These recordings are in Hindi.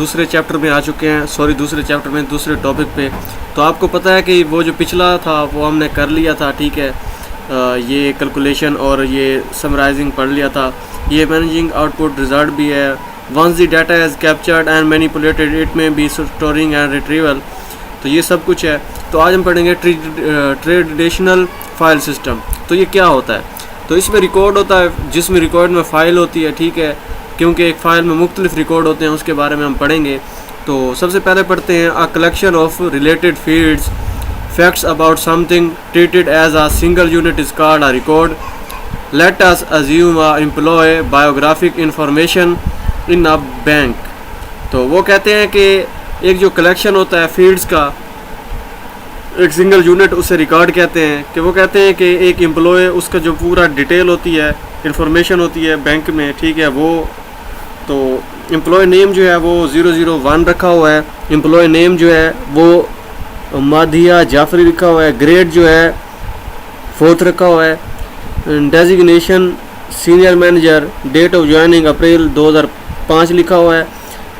दूसरे चैप्टर में आ चुके हैं, दूसरे चैप्टर में दूसरे टॉपिक पे। तो आपको पता है कि वो जो पिछला था वो हमने कर लिया था, ठीक है। ये कैलकुलेशन और ये समराइजिंग पढ़ लिया था। ये मैनेजिंग आउटपुट रिजल्ट भी है। Once the data is captured and manipulated it में बी स्टोरिंग एंड रिट्रीवल, तो ये सब कुछ है। तो आज हम पढ़ेंगे ट्रेडिशनल फाइल सिस्टम। तो ये क्या होता है? तो इसमें रिकॉर्ड होता है, जिसमें रिकॉर्ड में फ़ाइल होती है, ठीक है, क्योंकि एक फ़ाइल में मुख्तलिफ रिकॉर्ड होते हैं, उसके बारे में हम पढ़ेंगे। तो सबसे पहले पढ़ते हैं a collection of related fields facts about something treated as a single unit is called a record. Let us assume a employee biographic information in a bank. तो वो कहते हैं कि एक जो कलेक्शन होता है फील्ड्स का, एक सिंगल यूनिट, उसे रिकॉर्ड कहते हैं। कि वो कहते हैं कि एक एम्प्लॉय, उसका जो पूरा डिटेल होती है, इंफॉर्मेशन होती है बैंक में, ठीक है, वो तो एम्प्लॉय नेम जो है वो 001 रखा हुआ है। एम्प्लॉय नेम जो है वो माधिया जाफरी लिखा हुआ है। ग्रेड जो है 4th रखा हुआ है। Designation senior manager. Date of joining April 2005 लिखा हुआ है।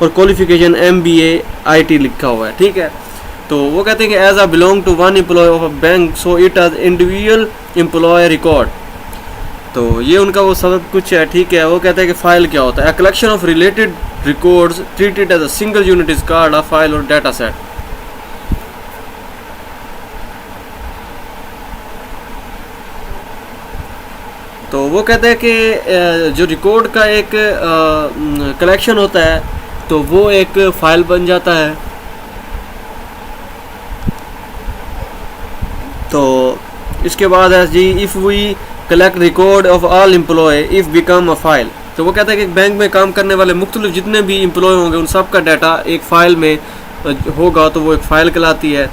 और क्वालिफिकेशन MBA IT लिखा हुआ है, ठीक है। तो वो कहते हैं कि as a belong to one employee of a bank so it as individual employee record. तो ये उनका वो सब कुछ है, ठीक है। वो कहते हैं कि फाइल क्या होता है? A collection of related records treated as a single unit is called a file और डाटा सेट। तो वो कहते हैं कि जो रिकॉर्ड का एक कलेक्शन होता है तो वो एक फाइल बन जाता है। तो इसके बाद है जी, if we collect record of all employ if become a file. तो वो कहता है कि बैंक में काम करने वाले मुख्तलिफ जितने भी एम्प्लॉय होंगे उन सब का डाटा एक फ़ाइल में होगा, तो वो एक फ़ाइल कहलाती है,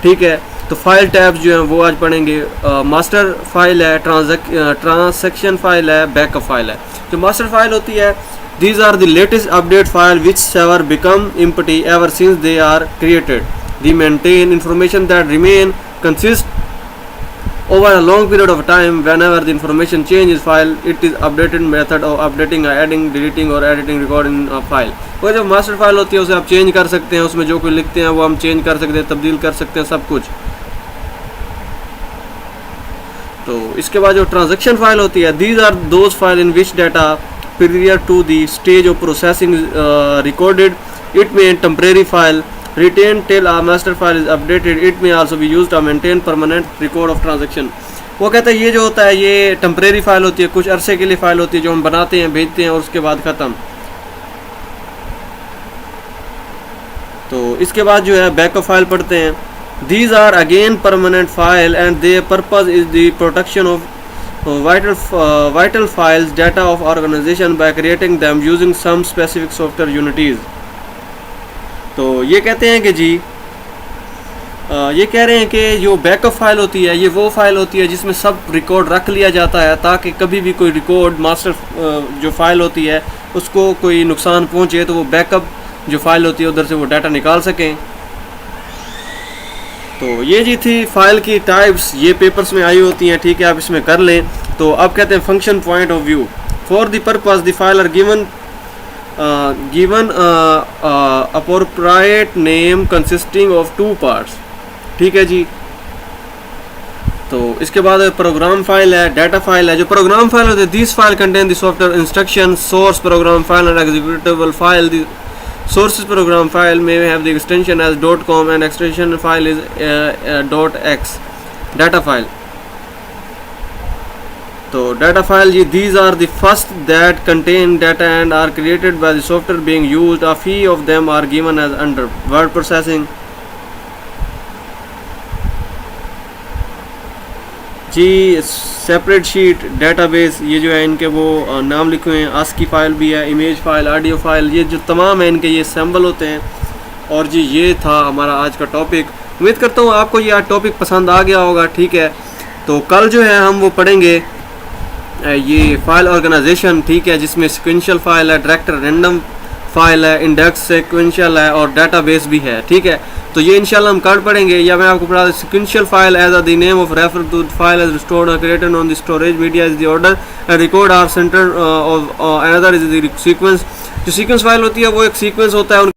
ठीक है। तो फाइल टैब्स जो हैं वो आज पढ़ेंगे। मास्टर फाइल है, ट्रांजैक्शन फाइल है, बैकअप फाइल है। जो मास्टर फाइल होती है, these are the latest update file which have become empty ever since they are created. They maintain information that remain consist over a long period of time. Whenever the information changes file, it is updated method of updating, adding, deleting or editing record in a file। वो जब मास्टर फाइल होती है उसे आप चेंज कर सकते हैं, उसमें जो कोई लिखते हैं वो हम चेंज कर सकते हैं, तब्दील कर सकते हैं, सब कुछ। तो इसके बाद जो ट्रांजैक्शन फाइल होती है, these are those file in which data prior to the stage of processing recorded. It may temporary file retained till a master file is updated. It may also be used to maintain permanent record of transaction। वो कहता है ये जो होता है ये टेम्परेरी फाइल होती है, कुछ अरसे के लिए फाइल होती है जो हम बनाते हैं, भेजते हैं और उसके बाद ख़त्म। तो इसके बाद जो है बैकअप फाइल पढ़ते हैं। These are again permanent file and their purpose is the protection of vital files data of organization by creating them using some specific software unities। तो ये कहते हैं कि जी ये कह रहे हैं कि जो बैकअप फाइल होती है ये वो फाइल होती है जिसमें सब रिकॉर्ड रख लिया जाता है, ताकि कभी भी कोई रिकॉर्ड मास्टर जो फाइल होती है उसको कोई नुकसान पहुंचे तो वो बैकअप जो फाइल होती है उधर से वो डाटा निकाल सकें। तो ये जी थी फाइल की टाइप्स, ये पेपर्स में आई होती हैं, ठीक है, आप इसमें कर लें। तो अब कहते हैं function point of view. For the purpose the file are given appropriate name consisting of 2 parts, ठीक है जी। तो इसके बाद प्रोग्राम फाइल है, डाटा फाइल है। जो प्रोग्राम फाइल होते हैं, this file contain the software instruction, source program file and executable file. The sources program file may have the extension as .com and extension file is .x। data file, तो data file जी, these are the first that contain data and are created by the software being used. A few of them are given as under word processing ji. Separate sheet, database, ये जो है इनके वो नाम लिखे हुए हैं। आस्की फाइल भी है, इमेज फाइल, ऑडियो फाइल, ये जो तमाम है इनके ये सैम्बल होते हैं। और जी ये था हमारा आज का टॉपिक। उम्मीद करता हूँ आपको ये आज टॉपिक पसंद आ गया होगा, ठीक है। तो कल जो है हम वो पढ़ेंगे ये फाइल ऑर्गेनाइजेशन, ठीक है, जिसमें सिक्वेंशियल फाइल है, डायरेक्टर रैंडम फाइल है, इंडेक्स सिक्वेंशियल है और डाटाबेस भी है, ठीक है। तो ये इंशाल्लाह हम कल पढ़ेंगे। या मैं आपको पढ़ा sequential file as the name of refer to file as stored और created on the storage media is the order and record are center of another is the sequence. जो सीक्वेंस फाइल होती है वो एक सीक्वेंस होता है,